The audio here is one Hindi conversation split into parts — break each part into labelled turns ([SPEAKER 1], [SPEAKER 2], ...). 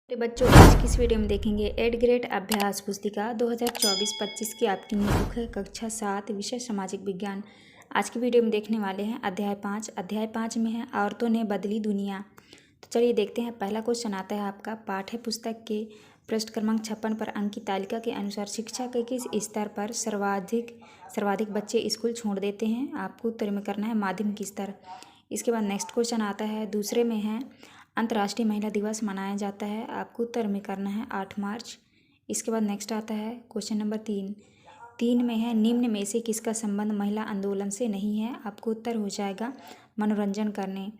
[SPEAKER 1] तो बच्चों आज की इस वीडियो में देखेंगे 8th ग्रेड अभ्यास पुस्तिका 2024-25 की आपकी न्यू बुक है कक्षा 7 विषय सामाजिक विज्ञान। आज की वीडियो में देखने वाले हैं अध्याय 5 में है औरतों ने बदली दुनिया। तो चलिए देखते हैं। पहला क्वेश्चन आता है आपका पाठ्य पुस्तक के पृष्ठ क्रमांक 56 पर अंक की तालिका के अनुसार शिक्षा के किस स्तर पर सर्वाधिक बच्चे स्कूल छोड़ देते हैं। आपको उत्तर में करना है माध्यमिक स्तर। इसके बाद नेक्स्ट क्वेश्चन आता है दूसरे में है अंतर्राष्ट्रीय महिला दिवस मनाया जाता है। आपको उत्तर में करना है 8 मार्च। इसके बाद नेक्स्ट आता है क्वेश्चन नंबर 3 में है निम्न में से किसका संबंध महिला आंदोलन से नहीं है। आपको उत्तर हो जाएगा मनोरंजन करने।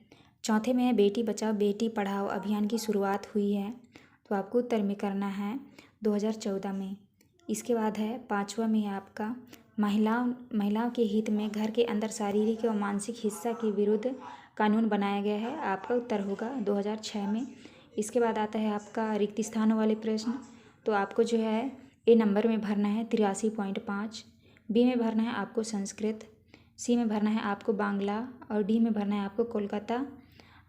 [SPEAKER 1] चौथे में है बेटी बचाओ बेटी पढ़ाओ अभियान की शुरुआत हुई है। तो आपको उत्तर में करना है 2014 में। इसके बाद है 5वां में है आपका महिलाओं के हित में घर के अंदर शारीरिक व मानसिक हिंसा के विरुद्ध कानून बनाया गया है। आपका उत्तर होगा 2006 में। इसके बाद आता है आपका रिक्त स्थानों वाले प्रश्न। तो आपको जो है ए नंबर में भरना है 83.5, बी में भरना है आपको संस्कृत, सी में भरना है आपको बांग्ला और डी में भरना है आपको कोलकाता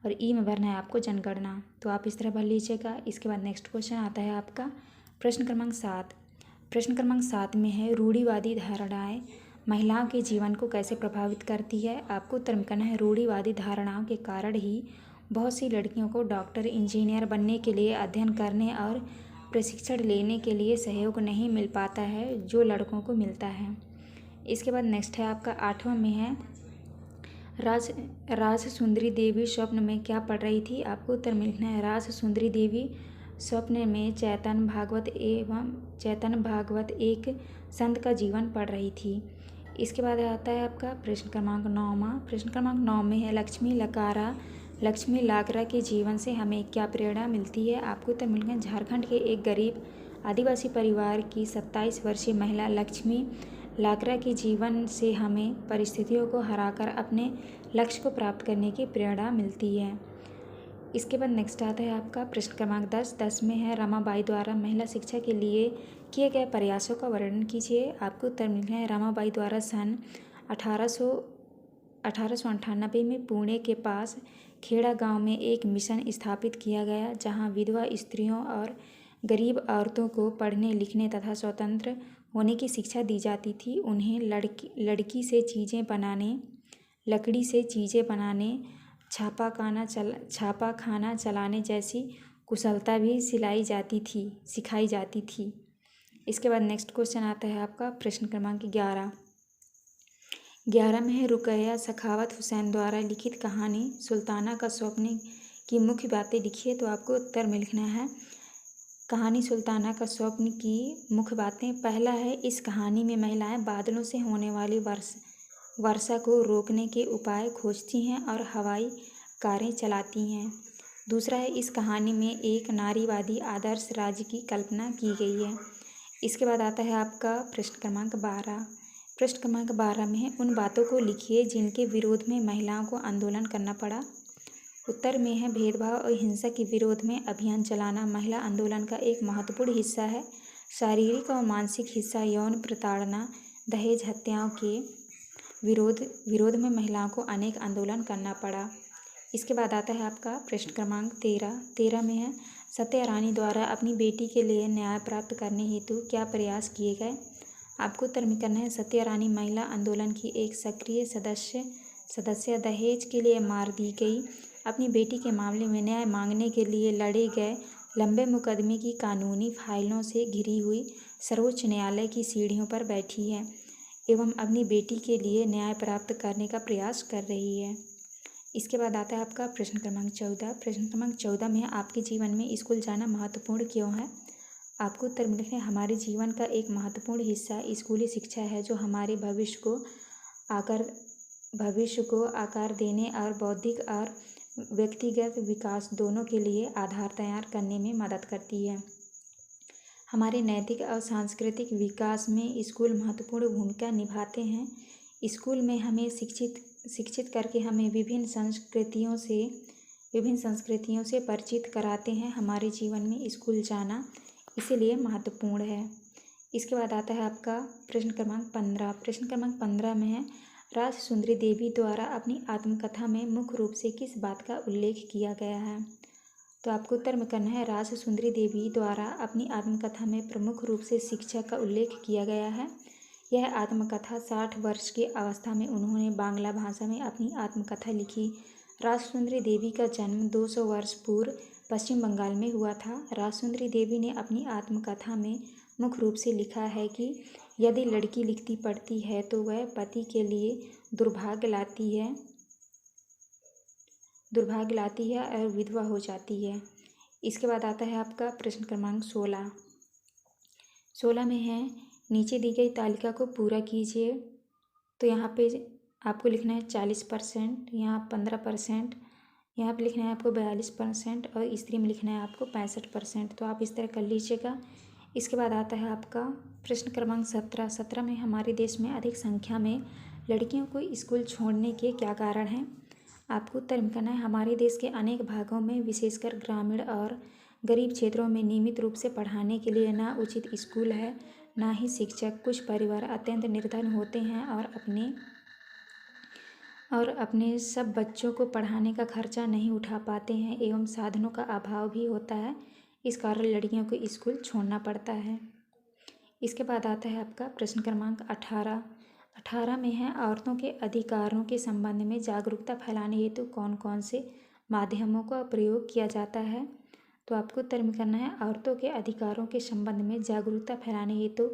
[SPEAKER 1] और ई में भरना है आपको जनगणना। तो आप इस तरह भर लीजिएगा। इसके बाद नेक्स्ट क्वेश्चन आता है आपका प्रश्न क्रमांक 7। प्रश्न क्रमांक 7 में है रूढ़िवादी धारणाएं महिलाओं के जीवन को कैसे प्रभावित करती है। आपको उत्तर में करना है रूढ़िवादी धारणाओं के कारण ही बहुत सी लड़कियों को डॉक्टर इंजीनियर बनने के लिए अध्ययन करने और प्रशिक्षण लेने के लिए सहयोग नहीं मिल पाता है जो लड़कों को मिलता है। इसके बाद नेक्स्ट है आपका 8वां में है राज सुंदरी देवी स्वप्न में क्या पढ़ रही थी। आपको उत्तर में लिखना है राज सुंदरी देवी स्वप्न में चैतन्य भागवत एक संत का जीवन पढ़ रही थी। इसके बाद आता है आपका प्रश्न क्रमांक 9। प्रश्न क्रमांक 9 में है लक्ष्मी लाकरा के जीवन से हमें क्या प्रेरणा मिलती है। आपको उत्तर मिलेगा झारखंड के एक गरीब आदिवासी परिवार की 27 वर्षीय महिला लक्ष्मी लाकरा के जीवन से हमें परिस्थितियों को हराकर अपने लक्ष्य को प्राप्त करने की प्रेरणा मिलती है। इसके बाद नेक्स्ट आता है आपका प्रश्न क्रमांक 10 में है रमाबाई द्वारा महिला शिक्षा के लिए किए गए प्रयासों का वर्णन कीजिए। आपको उत्तर मिलना है रमाबाई द्वारा सन 1898 में पुणे के पास खेड़ा गांव में एक मिशन स्थापित किया गया जहां विधवा स्त्रियों और गरीब औरतों को पढ़ने लिखने तथा स्वतंत्र होने की शिक्षा दी जाती थी। उन्हें लकड़ी से चीज़ें बनाने छापा खाना चलाने जैसी कुशलता भी सिखाई जाती थी। इसके बाद नेक्स्ट क्वेश्चन आता है आपका प्रश्न क्रमांक 11 में है रुकैया सखावत हुसैन द्वारा लिखित कहानी सुल्ताना का स्वप्न की मुख्य बातें लिखिए। तो आपको उत्तर में लिखना है कहानी सुल्ताना का स्वप्न की मुख्य बातें। पहला है इस कहानी में महिलाएं बादलों से होने वाली वर्षा को रोकने के उपाय खोजती हैं और हवाई कारें चलाती हैं। दूसरा है इस कहानी में एक नारीवादी आदर्श राज्य की कल्पना की गई है। इसके बाद आता है आपका प्रश्न क्रमांक 12। प्रश्न क्रमांक 12 में है उन बातों को लिखिए जिनके विरोध में महिलाओं को आंदोलन करना पड़ा। उत्तर में है भेदभाव और हिंसा के विरोध में अभियान चलाना महिला आंदोलन का एक महत्वपूर्ण हिस्सा है। शारीरिक और मानसिक हिंसा यौन प्रताड़ना दहेज हत्याओं के विरोध में महिलाओं को अनेक आंदोलन करना पड़ा। इसके बाद आता है आपका प्रश्न क्रमांक 13 में है सत्या रानी द्वारा अपनी बेटी के लिए न्याय प्राप्त करने हेतु क्या प्रयास किए गए। आपको उत्तर में करना है सत्या रानी महिला आंदोलन की एक सक्रिय सदस्य दहेज के लिए मार दी गई अपनी बेटी के मामले में न्याय मांगने के लिए लड़े गए लंबे मुकदमे की कानूनी फाइलों से घिरी हुई सर्वोच्च न्यायालय की सीढ़ियों पर बैठी है एवं अपनी बेटी के लिए न्याय प्राप्त करने का प्रयास कर रही है। इसके बाद आता है आपका प्रश्न क्रमांक 14। प्रश्न क्रमांक 14 में आपके जीवन में स्कूल जाना महत्वपूर्ण क्यों है। आपको उत्तर में लिखना है हमारे जीवन का एक महत्वपूर्ण हिस्सा स्कूली शिक्षा है जो हमारे भविष्य को आकार देने और बौद्धिक और व्यक्तिगत विकास दोनों के लिए आधार तैयार करने में मदद करती है। हमारे नैतिक और सांस्कृतिक विकास में स्कूल महत्वपूर्ण भूमिका निभाते हैं। स्कूल में हमें शिक्षित करके हमें विभिन्न संस्कृतियों से परिचित कराते हैं। हमारे जीवन में स्कूल जाना इसीलिए महत्वपूर्ण है। इसके बाद आता है आपका प्रश्न क्रमांक 15। प्रश्न क्रमांक 15 में है राज सुंदरी देवी द्वारा अपनी आत्मकथा में मुख्य रूप से किस बात का उल्लेख किया गया है। तो आपको उत्तर में करना है राज सुंदरी देवी द्वारा अपनी आत्मकथा में प्रमुख रूप से शिक्षा का उल्लेख किया गया है। यह आत्मकथा 60 वर्ष की अवस्था में उन्होंने बांग्ला भाषा में अपनी आत्मकथा लिखी। राजसुंदरी देवी का जन्म 200 वर्ष पूर्व पश्चिम बंगाल में हुआ था। राजसुंदरी देवी ने अपनी आत्मकथा में मुख्य रूप से लिखा है कि यदि लड़की लिखती पढ़ती है तो वह पति के लिए दुर्भाग्य लाती है और विधवा हो जाती है। इसके बाद आता है आपका प्रश्न क्रमांक 16 में है नीचे दी गई तालिका को पूरा कीजिए। तो यहाँ पे आपको लिखना है 40%, यहाँ 15%, यहाँ पे लिखना है आपको 42% और स्त्री में लिखना है आपको 65%। तो आप इस तरह कर लीजिएगा। इसके बाद आता है आपका प्रश्न क्रमांक 17 में हमारे देश में अधिक संख्या में लड़कियों को स्कूल छोड़ने के क्या कारण हैं। आपको उत्तर में करना है हमारे देश के अनेक भागों में विशेषकर ग्रामीण और गरीब क्षेत्रों में नियमित रूप से पढ़ाने के लिए ना उचित स्कूल है ना ही शिक्षक। कुछ परिवार अत्यंत निर्धन होते हैं और अपने सब बच्चों को पढ़ाने का खर्चा नहीं उठा पाते हैं एवं साधनों का अभाव भी होता है। इस कारण लड़कियों को स्कूल छोड़ना पड़ता है। इसके बाद आता है आपका प्रश्न क्रमांक 18 में है औरतों के अधिकारों के संबंध में जागरूकता फैलाने हेतु कौन कौन से माध्यमों का प्रयोग किया जाता है। तो आपको उत्तर में करना है औरतों के अधिकारों के संबंध में जागरूकता फैलाने हेतु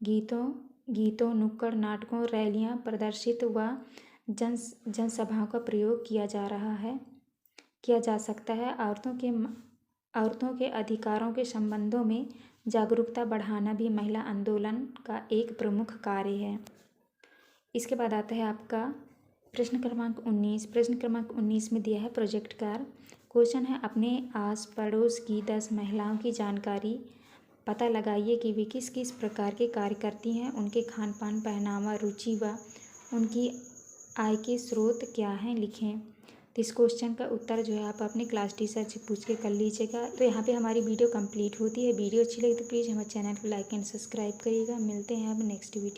[SPEAKER 1] गीतों नुक्कड़ नाटकों रैलियां प्रदर्शित व जनसभाओं का प्रयोग किया जा सकता है। औरतों के अधिकारों के संबंधों में जागरूकता बढ़ाना भी महिला आंदोलन का एक प्रमुख कार्य है। इसके बाद आता है आपका प्रश्न क्रमांक 19 में दिया है प्रोजेक्ट कार्य। क्वेश्चन है अपने आस पड़ोस की 10 महिलाओं की जानकारी पता लगाइए कि वे किस किस प्रकार के कार्य करती हैं, उनके खान पान पहनावा रुचि व उनकी आय के स्रोत क्या हैं, लिखें। तो इस क्वेश्चन का उत्तर जो है आप अपने क्लास टीचर से पूछ के कर लीजिएगा। तो यहाँ पे हमारी वीडियो कंप्लीट होती है। वीडियो अच्छी लगी तो प्लीज़ हमारे चैनल को लाइक एंड सब्सक्राइब करिएगा। मिलते हैं अब नेक्स्ट वीडियो।